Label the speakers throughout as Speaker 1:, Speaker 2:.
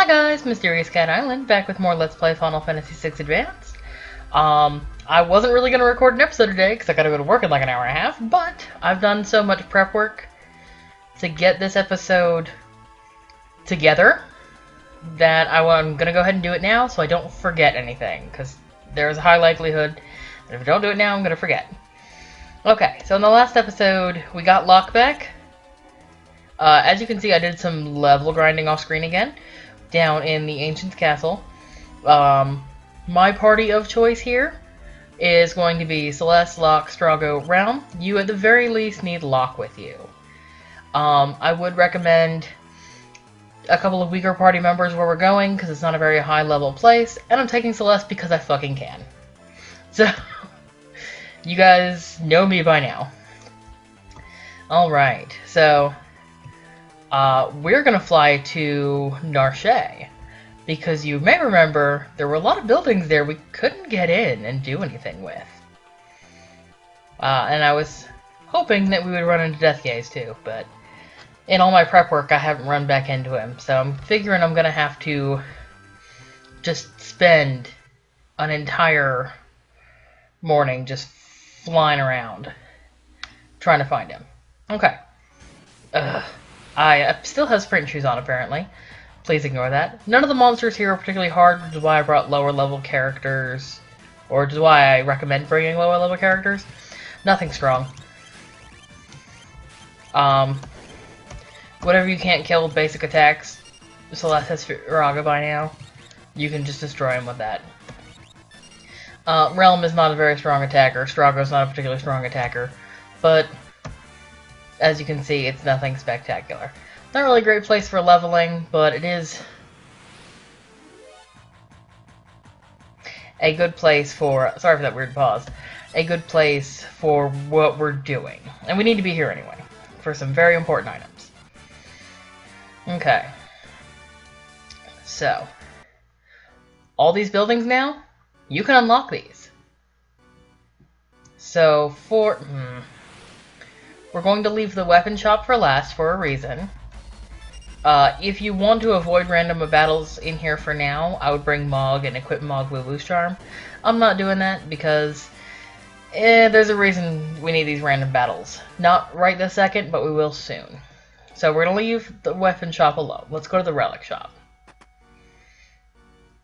Speaker 1: Hi guys, Mysterious Cat Island, back with more Let's Play Final Fantasy VI Advance. I wasn't really going to record an episode today because I got to go to work in like an hour and a half, but I've done so much prep work to get this episode together that I'm going to go ahead and do it now so I don't forget anything, because there's a high likelihood that if I don't do it now, I'm going to forget. Okay, so in the last episode, we got Locke back. As you can see, I did some level grinding off screen again, down in the Ancient's Castle. My party of choice here is going to be Celeste, Locke, Strago, Realm. You at the very least need Locke with you. I would recommend a couple of weaker party members where we're going, because it's not a very high level place, and I'm taking Celeste because I fucking can. So, you guys know me by now. Alright, so we're going to fly to Narshe, because you may remember there were a lot of buildings there we couldn't get in and do anything with. And I was hoping that we would run into Deathgaze too, but in all my prep work I haven't run back into him, so I'm figuring I'm going to have to just spend an entire morning just flying around trying to find him. Okay. I still have sprint shoes on, apparently. Please ignore that. None of the monsters here are particularly hard, which is why I brought lower level characters. Or which is why I recommend bringing lower level characters. Nothing strong. Whatever you can't kill with basic attacks, Celeste has Firaga by now. You can just destroy him with that. Realm is not a very strong attacker. Strago's not a particularly strong attacker. But as you can see, it's nothing spectacular. Not really a great place for leveling, but it is a good place for... Sorry for that weird pause. A good place for what we're doing. And we need to be here anyway, for some very important items. Okay. So, all these buildings now, you can unlock these. So, we're going to leave the weapon shop for last for a reason. If you want to avoid random battles in here for now, I would bring Mog and equip Mog with Boost Charm. I'm not doing that because there's a reason we need these random battles. Not right this second, but we will soon. So we're going to leave the weapon shop alone. Let's go to the relic shop.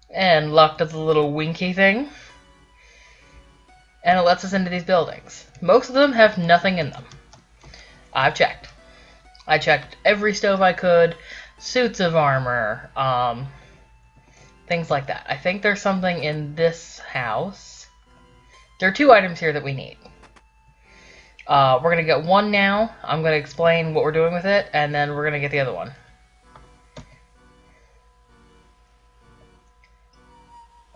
Speaker 1: And Locke does a little winky thing. And it lets us into these buildings. Most of them have nothing in them. I've checked. I checked every stove I could, suits of armor, things like that. I think there's something in this house. There are 2 items here that we need. We're going to get one now. I'm going to explain what we're doing with it, and then we're going to get the other one.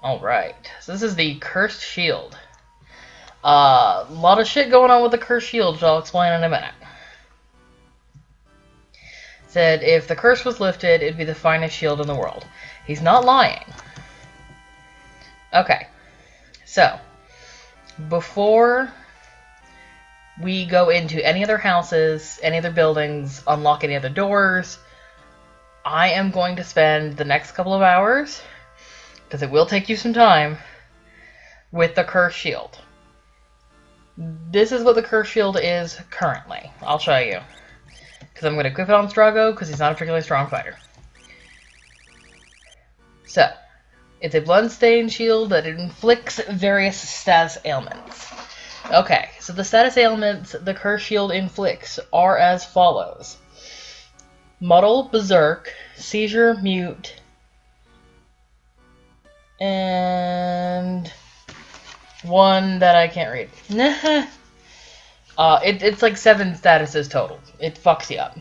Speaker 1: Alright, so this is the Cursed Shield. A lot of shit going on with the Cursed Shield, which I'll explain in a minute. Said if the curse was lifted, it'd be the finest shield in the world. He's not lying. Okay, so before we go into any other houses, any other buildings, unlock any other doors, I am going to spend the next couple of hours, because it will take you some time, with the Cursed Shield. This is what the Cursed Shield is currently. I'll show you. Because I'm going to equip it on Strago, because he's not a particularly strong fighter. So, it's a bloodstained shield that inflicts various status ailments. Okay, so the status ailments the Cursed Shield inflicts are as follows. Muddle, Berserk, Seizure, Mute, and one that I can't read. It's like 7 statuses total. It fucks you up.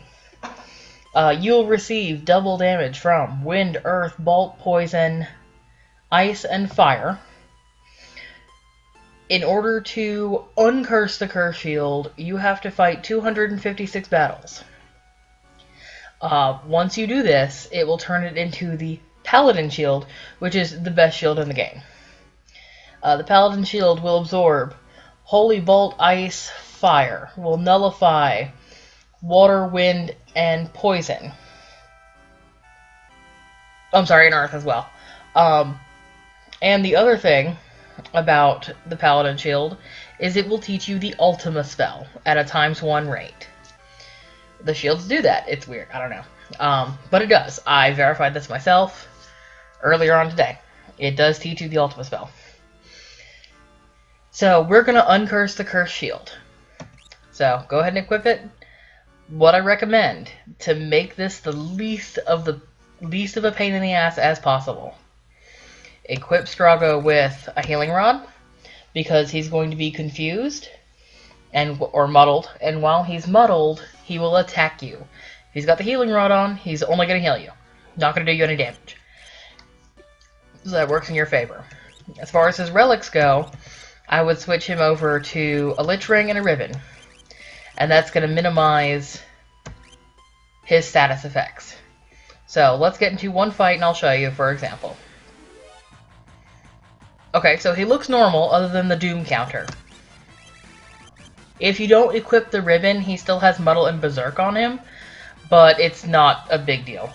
Speaker 1: You'll receive double damage from Wind, Earth, Bolt, Poison, Ice, and Fire. In order to uncurse the Curse Shield, you have to fight 256 battles. Once you do this, it will turn it into the Paladin Shield, which is the best shield in the game. The Paladin Shield will absorb Holy Bolt, Ice, Fire, will nullify water, wind, and poison. I'm sorry, in Earth as well. And the other thing about the Paladin Shield is it will teach you the Ultima spell at a ×1 rate. The shields do that. It's weird. I don't know. But it does. I verified this myself earlier on today. It does teach you the Ultima spell. So we're going to uncurse the Cursed Shield. So go ahead and equip it. What I recommend to make this the least of a pain in the ass as possible. Equip Strago with a healing rod because he's going to be confused or muddled, and while he's muddled, he will attack you. If he's got the healing rod on, he's only going to heal you. Not going to do you any damage. So that works in your favor. As far as his relics go, I would switch him over to a Lich Ring and a Ribbon. And that's going to minimize his status effects. So let's get into one fight and I'll show you, for example. Okay, so he looks normal other than the Doom counter. If you don't equip the Ribbon, he still has Muddle and Berserk on him, but it's not a big deal.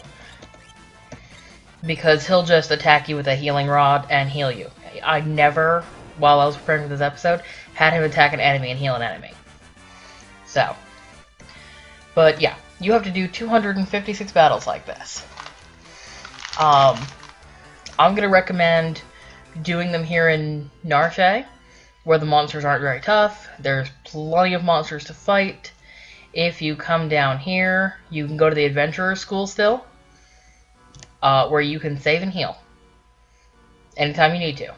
Speaker 1: Because he'll just attack you with a healing rod and heal you. I never, while I was preparing for this episode, had him attack an enemy and heal an enemy. So, but yeah, you have to do 256 battles like this. I'm going to recommend doing them here in Narshe, where the monsters aren't very tough. There's plenty of monsters to fight. If you come down here, you can go to the Adventurer School still, where you can save and heal anytime you need to.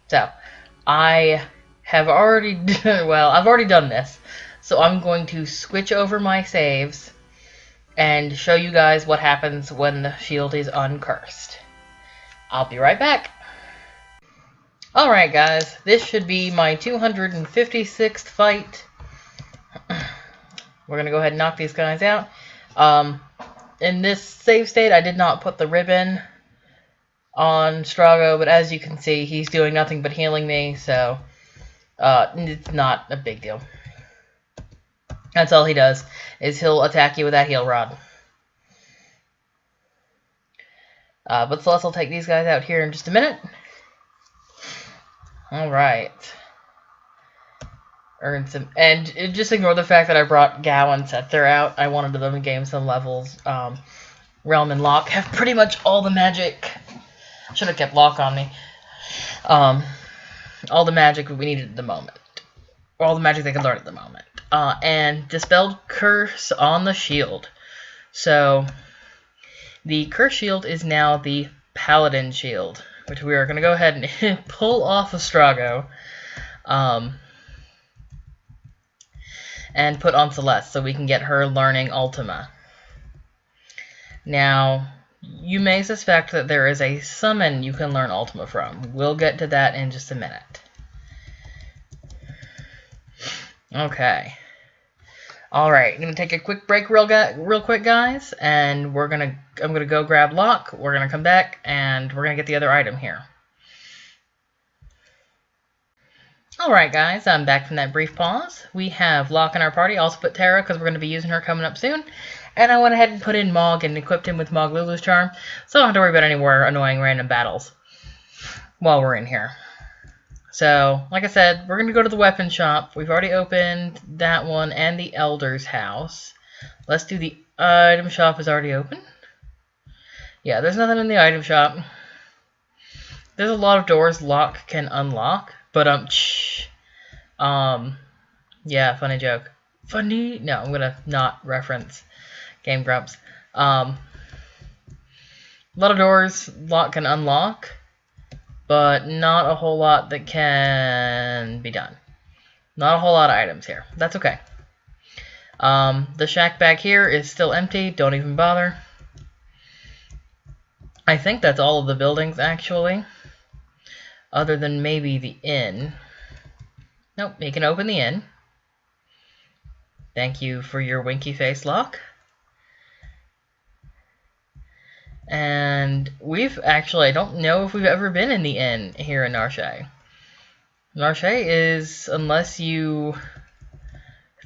Speaker 1: So, I have already I've already done this, so I'm going to switch over my saves and show you guys what happens when the shield is uncursed. I'll be right back. Alright guys, this should be my 256th fight. We're going to go ahead and knock these guys out. In this save state, I did not put the ribbon on Strago, but as you can see, he's doing nothing but healing me, so it's not a big deal. That's all he does, is he'll attack you with that heal rod. But Celeste will take these guys out here in just a minute. Alright. Earn some, and just ignore the fact that I brought Gao and Setzer out. I wanted them to gain some levels. Realm and Locke have pretty much all the magic. Should have kept Locke on me. All the magic we needed at the moment. Or all the magic they could learn at the moment. And Dispelled Curse on the shield. So, the Curse Shield is now the Paladin Shield, which we are going to go ahead and pull off of Strago. And put on Celeste so we can get her learning Ultima. Now, you may suspect that there is a summon you can learn Ultima from. We'll get to that in just a minute. Okay. Alright, I'm going to take a quick break real quick, guys, and I'm going to go grab Locke, we're going to come back, and we're going to get the other item here. Alright guys, I'm back from that brief pause. We have Locke in our party. I also put Terra because we're going to be using her coming up soon. And I went ahead and put in Mog and equipped him with Mog Lulu's Charm, so I don't have to worry about any more annoying random battles while we're in here. So, like I said, we're going to go to the weapon shop. We've already opened that one and the Elder's house. Let's do the item shop. Is already open. Yeah, there's nothing in the item shop. There's a lot of doors Locke can unlock. But, yeah, funny joke. Funny? No, I'm gonna not reference Game Grumps. A lot of doors Locke can unlock, but not a whole lot that can be done. Not a whole lot of items here. That's okay. The shack back here is still empty. Don't even bother. I think that's all of the buildings, actually. Other than maybe the inn. Nope, you can open the inn. Thank you for your winky face, Locke. And we've actually, I don't know if we've ever been in the inn here in Narshe. Narshe is, unless you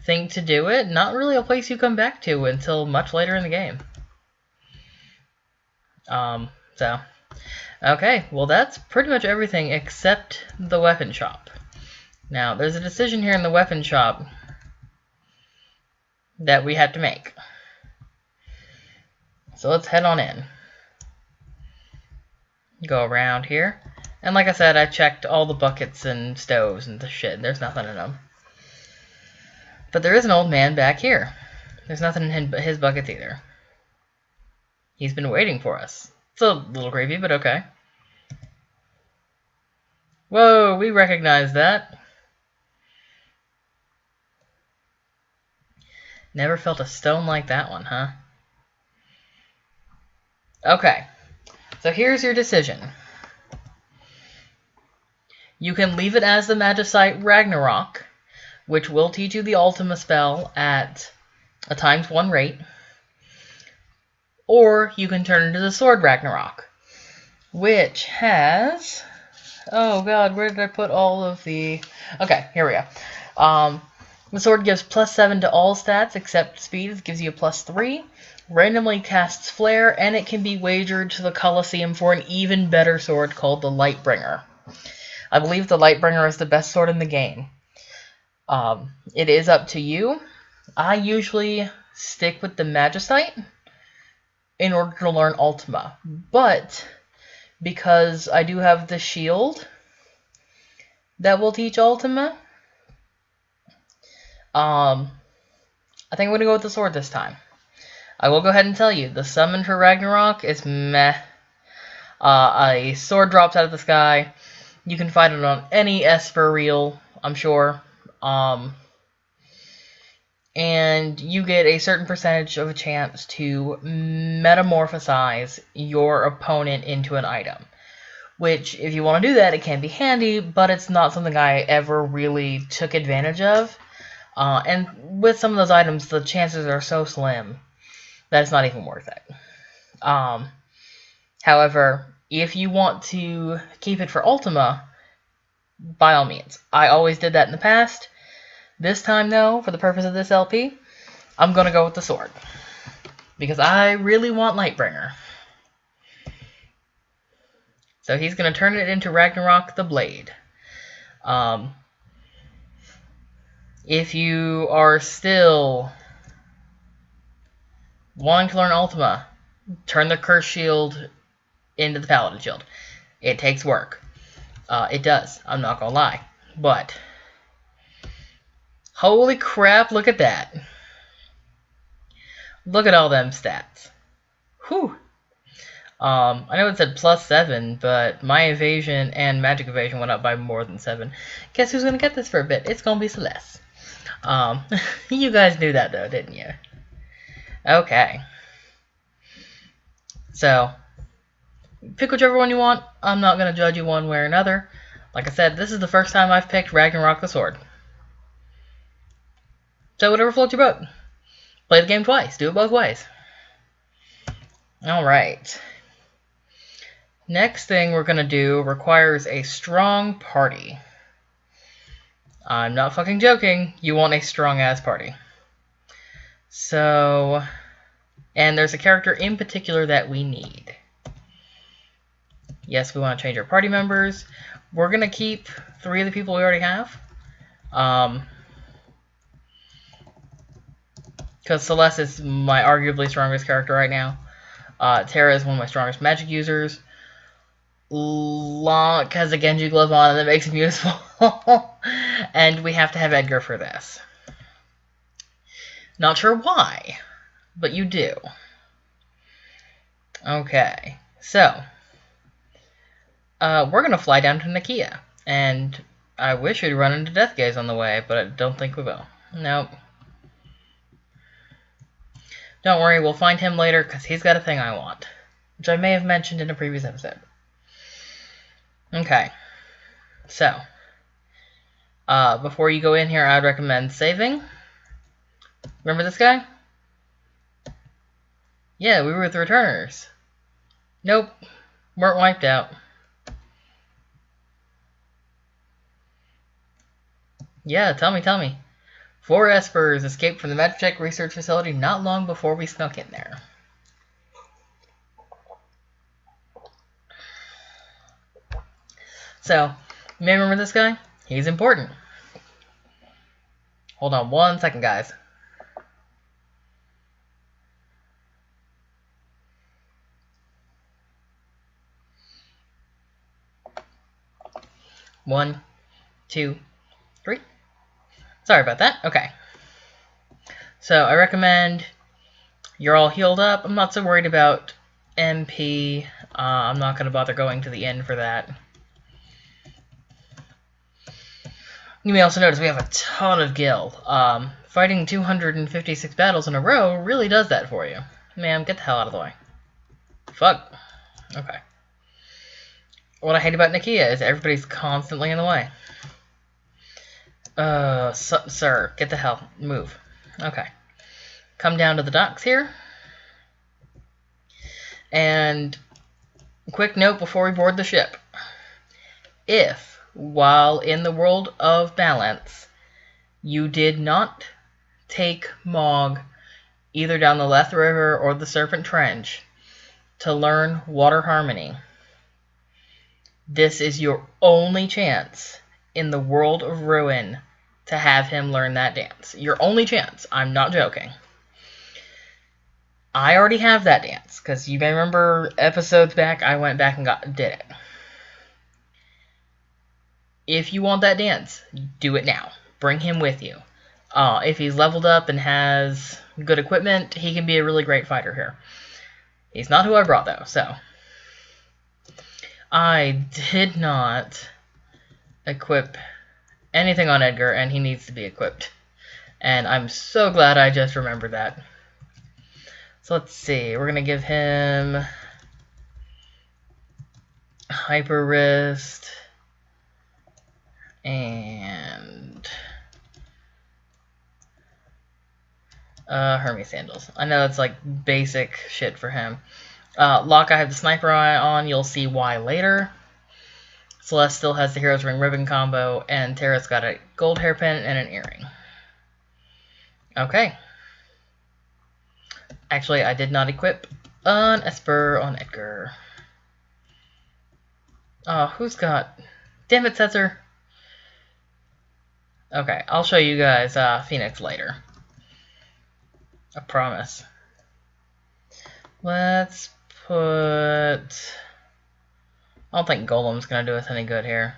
Speaker 1: think to do it, not really a place you come back to until much later in the game. So, okay, well that's pretty much everything except the weapon shop. Now, there's a decision here in the weapon shop that we have to make. So let's head on in. Go around here. And like I said, I checked all the buckets and stoves and the shit. There's nothing in them. But there is an old man back here. There's nothing in his buckets either. He's been waiting for us. It's a little creepy, but okay. Whoa, we recognize that. Never felt a stone like that one, huh? Okay, so here's your decision. You can leave it as the Magicite Ragnarok, which will teach you the Ultima spell at a ×1 rate. Or you can turn into the Sword Ragnarok, which has... Oh god, where did I put all of the... Okay, here we go. The sword gives +7 to all stats except speed. It gives you a +3. Randomly casts Flare, and it can be wagered to the Colosseum for an even better sword called the Lightbringer. I believe the Lightbringer is the best sword in the game. It is up to you. I usually stick with the Magicite in order to learn Ultima, but because I do have the shield that will teach Ultima, I think I'm going to go with the sword this time. I will go ahead and tell you, the summon for Ragnarok is meh. A sword drops out of the sky. You can find it on any Esper reel, I'm sure. And you get a certain percentage of a chance to metamorphosize your opponent into an item. Which, if you want to do that, it can be handy, but it's not something I ever really took advantage of. And with some of those items, the chances are so slim that it's not even worth it. However, if you want to keep it for Ultima, by all means. I always did that in the past. This time, though, for the purpose of this LP, I'm going to go with the sword. Because I really want Lightbringer. So he's going to turn it into Ragnarok the Blade. If you are still wanting to learn Ultima, turn the Curse Shield into the Paladin Shield. It takes work. It does. I'm not going to lie. But holy crap, look at that. Look at all them stats. Whew. I know it said +7, but my evasion and magic evasion went up by more than 7. Guess who's going to get this for a bit? It's going to be Celeste. You guys knew that though, didn't you? Okay. So, pick whichever one you want. I'm not going to judge you one way or another. Like I said, this is the first time I've picked Ragnarok the Sword. So whatever floats your boat. Play the game twice. Do it both ways. Alright. Next thing we're going to do requires a strong party. I'm not fucking joking. You want a strong-ass party. So, and there's a character in particular that we need. Yes, we want to change our party members. We're going to keep 3 of the people we already have. Because Celeste is my arguably strongest character right now. Terra is one of my strongest magic users. Locke has a Genji glove on and that makes him useful. And we have to have Edgar for this. Not sure why, but you do. Okay, so we're going to fly down to Nakia. And I wish we'd run into Deathgaze on the way, but I don't think we will. Nope. Don't worry, we'll find him later, because he's got a thing I want. Which I may have mentioned in a previous episode. Okay. So, before you go in here, I'd recommend saving. Remember this guy? Yeah, we were with the Returners. Nope. Weren't wiped out. Yeah, tell me. 4 Espers escaped from the Magitech research facility not long before we snuck in there. So, you may remember this guy. He's important. Hold on 1 second, guys. One, 2, 3. Sorry about that. Okay. So I recommend you're all healed up. I'm not so worried about MP. I'm not going to bother going to the end for that. You may also notice we have a ton of gil. Fighting 256 battles in a row really does that for you. Ma'am, get the hell out of the way. Fuck. Okay. What I hate about Nakia is everybody's constantly in the way. Sir, get the hell. Move. Okay. Come down to the docks here. And quick note before we board the ship. If, while in the world of balance, you did not take Mog either down the Leth River or the Serpent Trench to learn Water Harmony, this is your only chance in the world of Ruin to have him learn that dance. Your only chance. I'm not joking. I already have that dance, because you may remember episodes back, I went back and did it. If you want that dance, do it now. Bring him with you. If he's leveled up and has good equipment, he can be a really great fighter here. He's not who I brought, though, so. I did not equip anything on Edgar, and he needs to be equipped. And I'm so glad I just remembered that. So let's see, we're going to give him Hyper Wrist and Hermes Sandals. I know it's like basic shit for him. Locke, I have the Sniper Eye on. You'll see why later. Celeste still has the Hero's Ring Ribbon combo, and Terra's got a gold hairpin and an earring. Okay. Actually, I did not equip an Esper on Edgar. Oh, who's got... Damn it, Setzer. Okay, I'll show you guys Phoenix later. I promise. Let's put... I don't think Golem's going to do us any good here.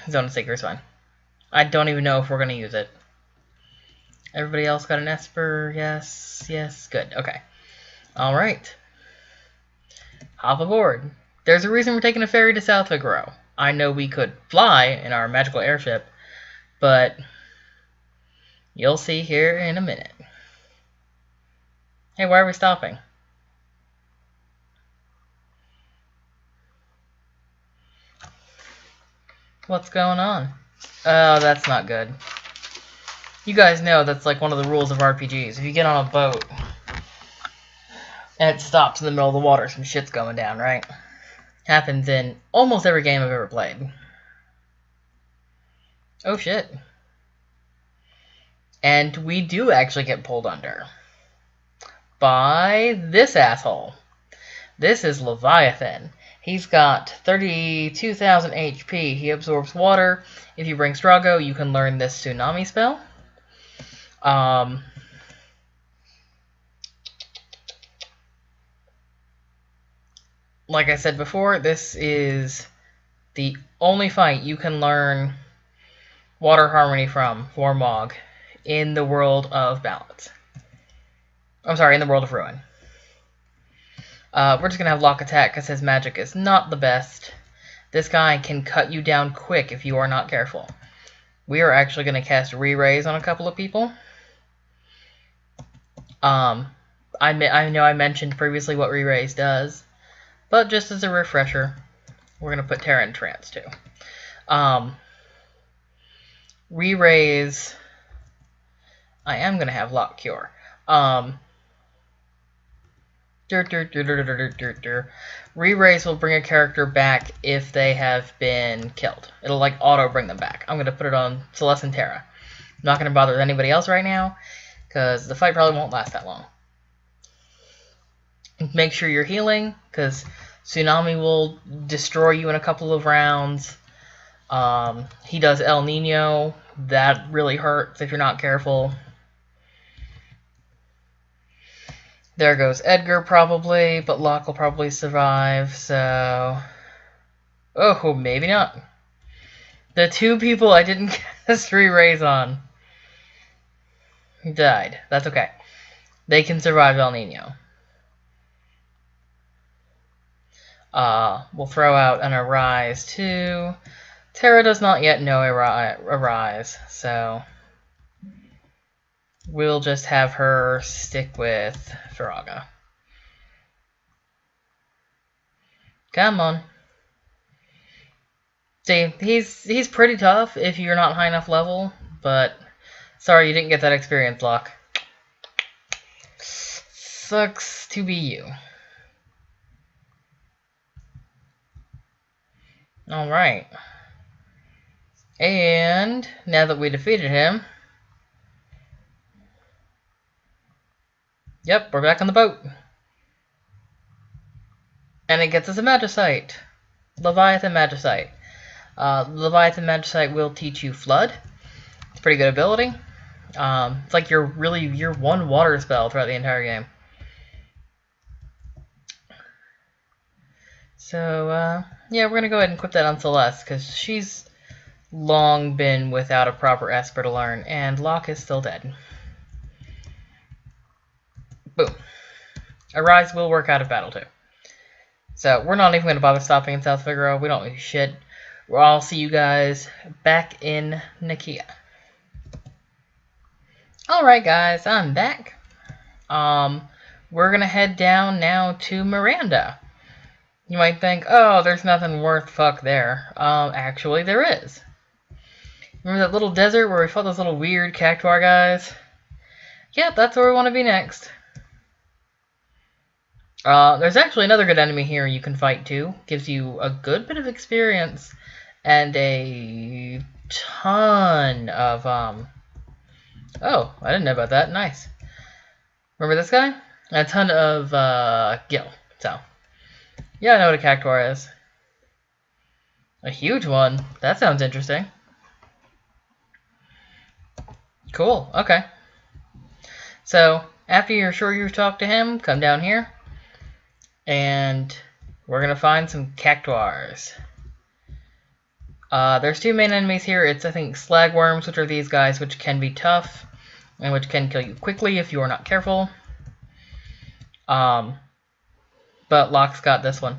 Speaker 1: Zone of Seeker is fine. I don't even know if we're going to use it. Everybody else got an Esper? Yes, yes, good, okay. Alright. Hop aboard. There's a reason we're taking a ferry to South Figaro. I know we could fly in our magical airship, but you'll see here in a minute. Hey, why are we stopping? What's going on? Oh, that's not good. You guys know that's like one of the rules of RPGs. If you get on a boat and it stops in the middle of the water, some shit's going down, right? Happens in almost every game I've ever played. Oh shit. And we do actually get pulled under. By this asshole. This is Leviathan. He's got 32,000 HP. He absorbs water. If you bring Strago, you can learn this Tsunami spell. Like I said before, this is the only fight you can learn Water Harmony from for Mog in the world of balance. I'm sorry, in the world of Ruin. We're just going to have Locke attack because his magic is not the best. This guy can cut you down quick if you are not careful. We are actually going to cast Re-Raise on a couple of people. I know I mentioned previously what Re-Raise does, but just as a refresher, we're going to put Terra in trance too. Re-Raise, I am going to have Locke cure. Re-Raise will bring a character back if they have been killed. It'll like auto bring them back. I'm going to put it on Celeste and Terra. I'm not going to bother with anybody else right now, because the fight probably won't last that long. Make sure you're healing, because Tsunami will destroy you in a couple of rounds. He does El Nino. That really hurts if you're not careful. There goes Edgar probably, but Locke will probably survive, so... Oh, maybe not. The two people I didn't cast 3 rays on died. That's okay. They can survive El Nino. We'll throw out an Arise too. Terra does not yet know Arise, so we'll just have her stick with Firaga. Come on. See, he's pretty tough if you're not high enough level, but sorry you didn't get that experience, Locke. Sucks to be you. Alright. And now that we defeated him, yep, we're back on the boat. And it gets us a Magicite. Leviathan Magicite. Leviathan Magicite will teach you Flood. It's a pretty good ability. It's like your one water spell throughout the entire game. So, yeah, we're going to go ahead and equip that on Celeste, because she's long been without a proper Esper to learn, and Locke is still dead. Boom. Arise will work out of battle, too. So, we're not even going to bother stopping in South Figaro. We don't do shit. I'll see you guys back in Nakia. Alright, guys, I'm back. We're going to head down now to Miranda. You might think, oh, there's nothing worth fuck there. Actually, there is. Remember that little desert where we fought those little weird Cactuar guys? Yep, that's where we want to be next. There's actually another good enemy here you can fight too. Gives you a good bit of experience and a ton of, Oh, I didn't know about that. Nice. Remember this guy? A ton of, gil. So, yeah, I know what a Cactuar is. A huge one. That sounds interesting. Cool. Okay. So, after you're sure you've talked to him, come down here. And we're going to find some Cactuars. There's 2 main enemies here. It's, I think, Slagworms, which are these guys, which can be tough. And which can kill you quickly if you are not careful. But Locke's got this one.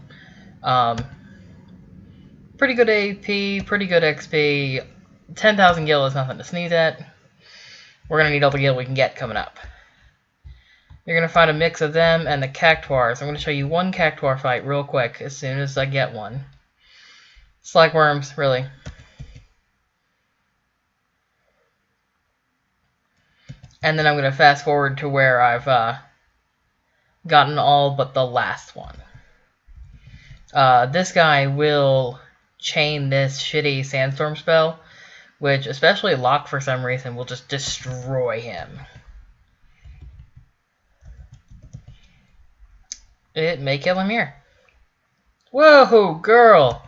Speaker 1: Pretty good AP, pretty good XP. 10,000 gil is nothing to sneeze at. We're going to need all the gil we can get coming up. You're going to find a mix of them and the Cactuars. I'm going to show you one Cactuar fight real quick as soon as I get one. Slagworms, really. And then I'm going to fast forward to where I've gotten all but the last one. This guy will chain this shitty sandstorm spell, which especially Locke for some reason will just destroy him. It may kill him here. Whoa, girl!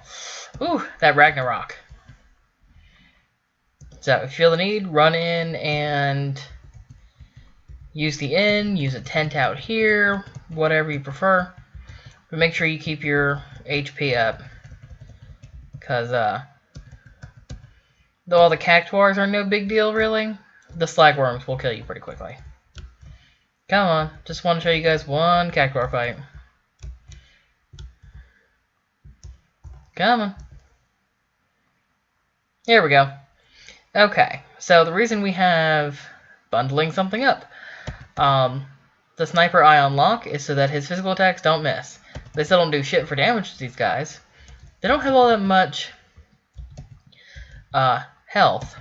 Speaker 1: Ooh, that Ragnarok. So, if you feel the need, run in and use the inn, use a tent out here, whatever you prefer. But make sure you keep your HP up. Because, though all the Cactuars are no big deal, really, the Slagworms will kill you pretty quickly. Come on, just want to show you guys one Cactuar fight. Come on. Here we go. Okay, so the reason we have bundling something up. The Sniper Eye on Locke is so that his physical attacks don't miss. They still don't do shit for damage to these guys. They don't have all that much health.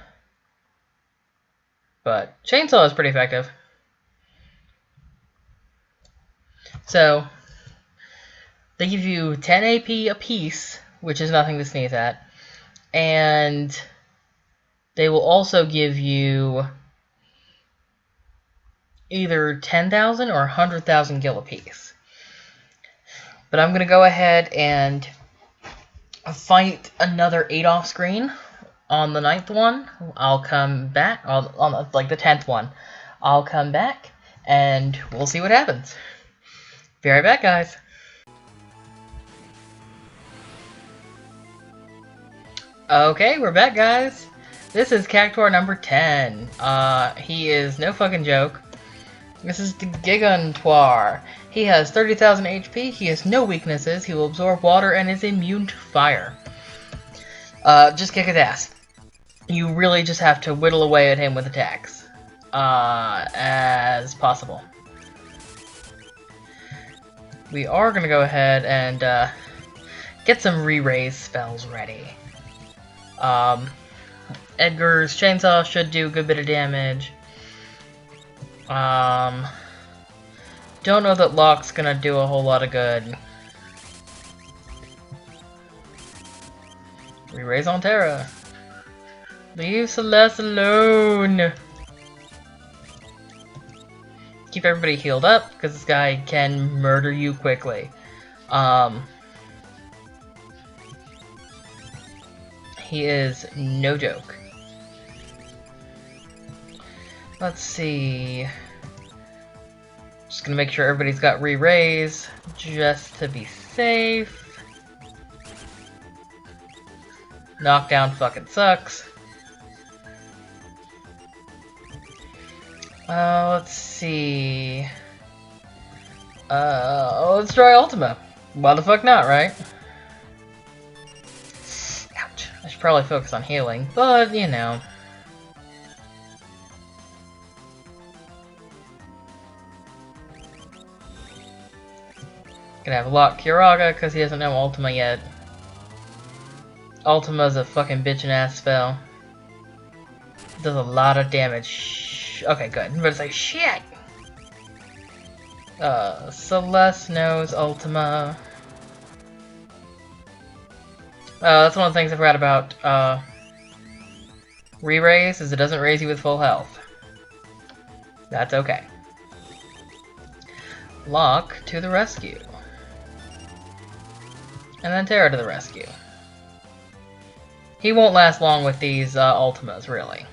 Speaker 1: But Chainsaw is pretty effective. So, they give you 10 AP apiece, which is nothing to sneeze at. And they will also give you either 10,000 or 100,000 gil apiece. But I'm going to go ahead and fight another 8 off screen on the 9th one. I'll come back, on like the 10th one. I'll come back, and we'll see what happens. Be right back, guys. Okay, we're back, guys. This is Cactuar number 10. He is no fucking joke. This is the Gigantuar. He has 30,000 HP, he has no weaknesses, he will absorb water, and is immune to fire. Just kick his ass. You really just have to whittle away at him with attacks. As possible. We are gonna go ahead and, get some re-raise spells ready. Edgar's Chainsaw should do a good bit of damage. Don't know that Locke's gonna do a whole lot of good. Re-raise on Terra. Leave Celeste alone. Keep everybody healed up, because this guy can murder you quickly. He is no joke. Let's see. Just gonna make sure everybody's got re-raise, just to be safe. Knockdown fucking sucks. Let's see. Let's try Ultima. Why the fuck not, right? Ouch. I should probably focus on healing, but, you know. Gonna have Locke Curaga, because he doesn't know Ultima yet. Ultima's a fucking bitchin' ass spell. It does a lot of damage. Okay, good. I'm gonna say shit! Celeste knows Ultima. That's one of the things I forgot about, re-raise, is it doesn't raise you with full health. That's okay. Locke to the rescue. And then Terra to the rescue. He won't last long with these, Ultimas, really.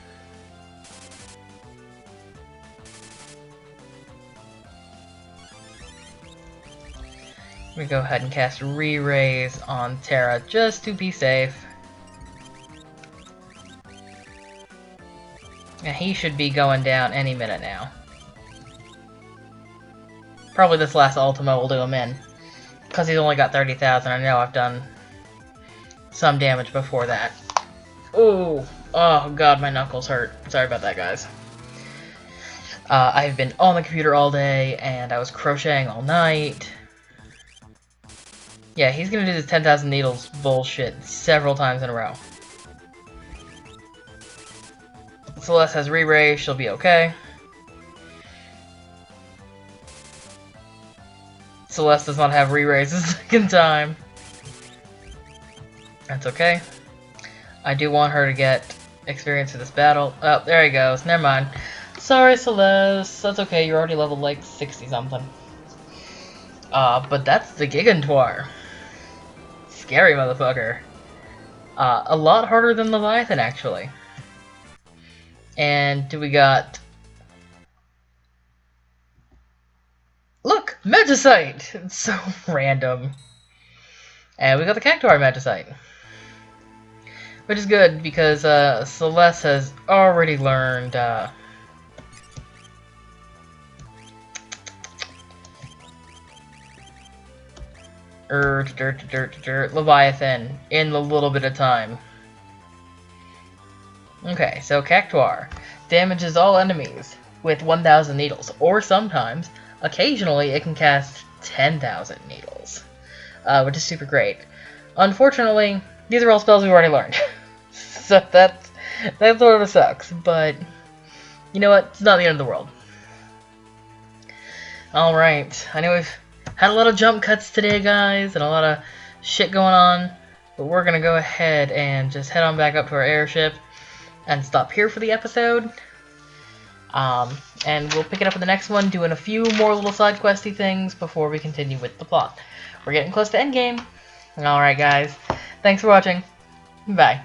Speaker 1: We go ahead and cast Re-Raise on Terra just to be safe. And he should be going down any minute now. Probably this last Ultima will do him in. Because he's only got 30,000. I know I've done some damage before that. Ooh. Oh god, my knuckles hurt. Sorry about that, guys. I've been on the computer all day, and I was crocheting all night. Yeah, he's gonna do this 10,000 needles bullshit several times in a row. Celeste has re-raise, she'll be okay. Celeste does not have re-raise the second time. That's okay. I do want her to get experience in this battle. Oh, there he goes. Never mind. Sorry, Celeste. That's okay. You're already leveled like 60-something. But that's the Gigantuar. Scary motherfucker. A lot harder than Leviathan, actually. And we got... Look! Magicite! It's so random. And we got the Cactuar Magicite. Which is good, because Celeste has already learned... Leviathan in a little bit of time. Okay, so Cactuar damages all enemies with 1,000 needles, or sometimes, occasionally, it can cast 10,000 needles, which is super great. Unfortunately, these are all spells we've already learned, so that sort of sucks, but you know what? It's not the end of the world. Alright, I know we've had a lot of jump cuts today, guys, and a lot of shit going on, but we're gonna go ahead and just head on back up to our airship and stop here for the episode. And we'll pick it up in the next one, doing a few more little side questy things before we continue with the plot. We're getting close to endgame. Alright guys, thanks for watching. Bye.